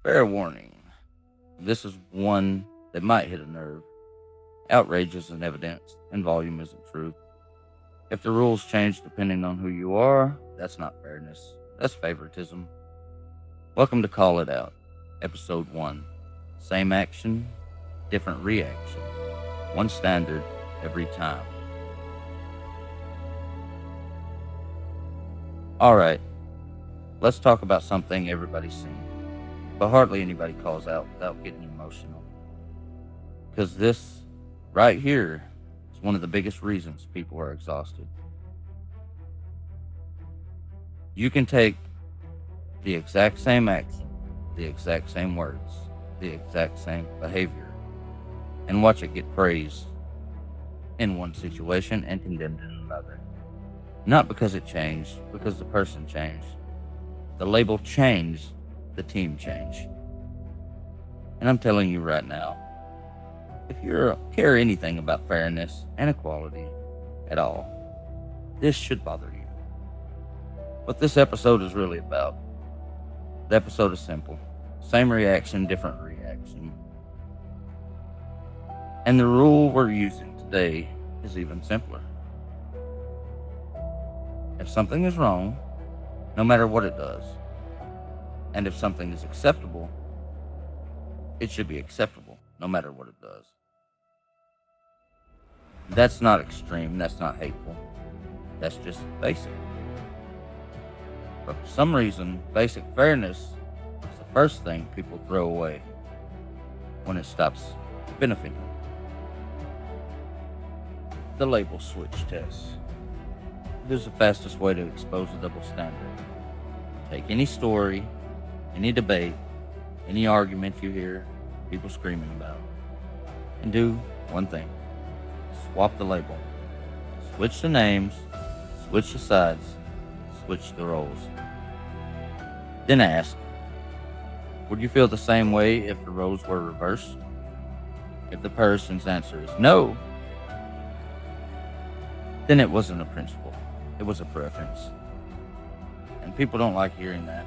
Fair warning. This is one that might hit a nerve. Outrage isn't evidence, and volume isn't truth. If the rules change depending on who you are, that's not fairness. That's favoritism. Welcome to Call It Out, Episode 1. Same action, different reaction. One standard every time. Alright, let's talk about something everybody's seen, but hardly anybody calls out without getting emotional. Because this, right here, is one of the biggest reasons people are exhausted. You can take the exact same action, the exact same words, the exact same behavior, and watch it get praised in one situation and condemned in another. Not because it changed, because the person changed. The label changed, the team changed. And I'm telling you right now, if you care anything about fairness and equality at all, this should bother you. What this episode is really about. The episode is simple. Same reaction, different reaction. And the rule we're using today is even simpler. If something is wrong, no matter what it does, and if something is acceptable, it should be acceptable, no matter what it does. That's not extreme, that's not hateful, that's just basic. But for some reason, basic fairness is the first thing people throw away when it stops benefiting. The label switch test. Here's the fastest way to expose a double standard. Take any story, any debate, any argument you hear people screaming about, and do one thing. Swap the label. Switch the names, switch the sides, switch the roles. Then ask, would you feel the same way if the roles were reversed? If the person's answer is no, then it wasn't a principle. It was a preference. And people don't like hearing that.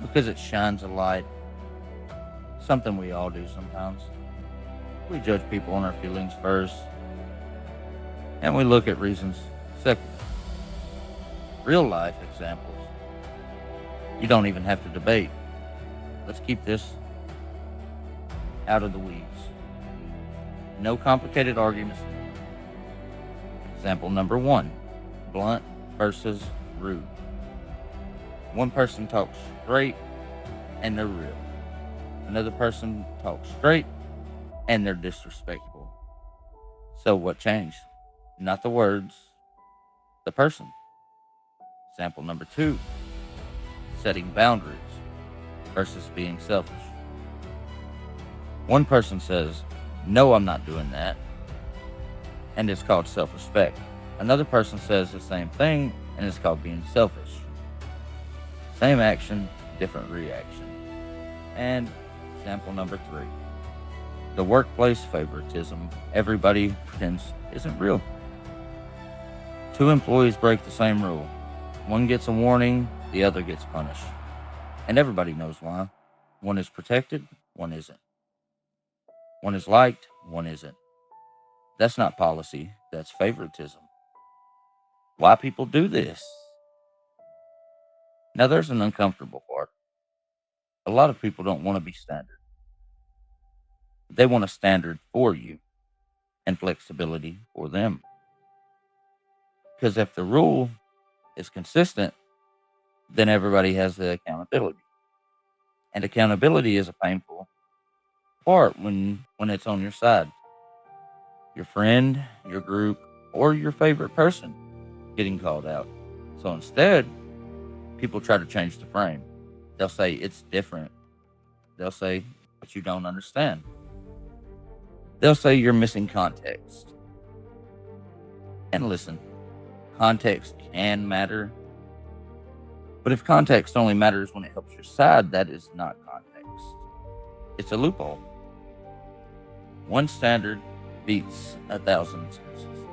Because it shines a light. Something we all do sometimes. We judge people on our feelings first. And we look at reasons second. Real life examples. You don't even have to debate. Let's keep this out of the weeds. No complicated arguments. Example number 1, blunt versus rude. One person talks straight and they're real. Another person talks straight and they're disrespectful. So what changed? Not the words, the person. Example number 2, setting boundaries versus being selfish. One person says, no, I'm not doing that, and it's called self-respect. Another person says the same thing, and it's called being selfish. Same action, different reaction. And example number 3, the workplace favoritism everybody pretends isn't real. 2 employees break the same rule. One gets a warning, the other gets punished. And everybody knows why. One is protected, one isn't. One is liked, one isn't. That's not policy, that's favoritism. Why people do this? Now there's an uncomfortable part. A lot of people don't want to be standard. They want a standard for you and flexibility for them. Because if the rule is consistent, then everybody has the accountability. And accountability is a painful part when it's on your side. Your friend, your group, or your favorite person getting called out. So instead, people try to change the frame. They'll say it's different. They'll say, but you don't understand. They'll say you're missing context. And listen, context can matter. But if context only matters when it helps your side, that is not context. It's a loophole. One standard beats 1,000 excuses.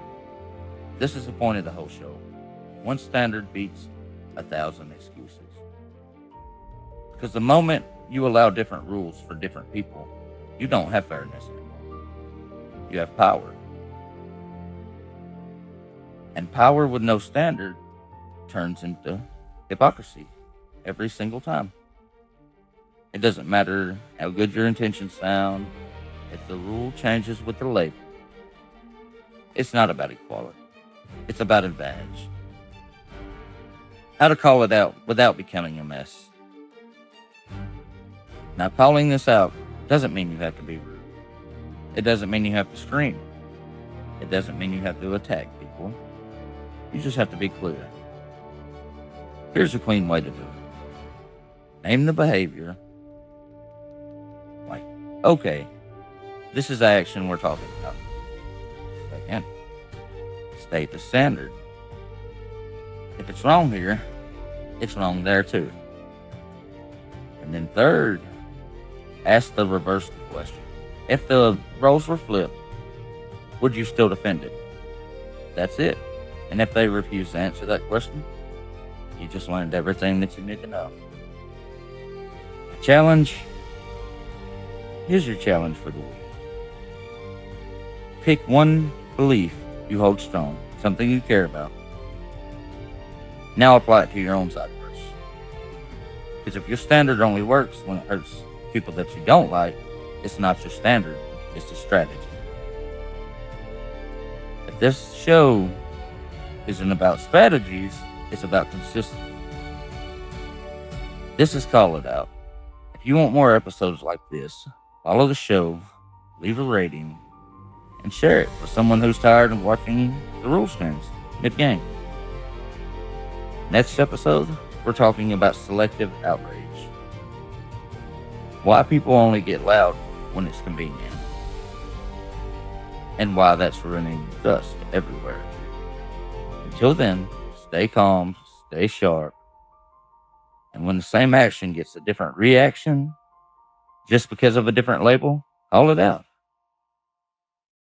This is the point of the whole show. One standard beats 1,000 excuses. Because the moment you allow different rules for different people, you don't have fairness anymore. You have power. And power with no standard turns into hypocrisy every single time. It doesn't matter how good your intentions sound, if the rule changes with the label. It's not about equality. It's about advantage. How to call it out without becoming a mess. Now, calling this out doesn't mean you have to be rude. It doesn't mean you have to scream. It doesn't mean you have to attack people. You just have to be clear. Here's a clean way to do it. Name the behavior. Like, okay, this is the action we're talking about. Second, state the standard. If it's wrong here, it's wrong there too. And then third, ask the reverse question. If the roles were flipped, would you still defend it? That's it. And if they refuse to answer that question, you just learned everything that you need to know. Challenge. Here's your challenge for the week. Pick one belief you hold strong, something you care about. Now apply it to your own side first. Because if your standard only works when it hurts people that you don't like, it's not your standard, it's a strategy. If this show isn't about strategies, it's about consistency. This is Call It Out. If you want more episodes like this, follow the show, leave a rating, and share it with someone who's tired of watching the rule screens mid-game. Next episode, we're talking about selective outrage. Why people only get loud when it's convenient. And why that's ruining dust everywhere. Until then, stay calm, stay sharp. And when the same action gets a different reaction, just because of a different label, call it out.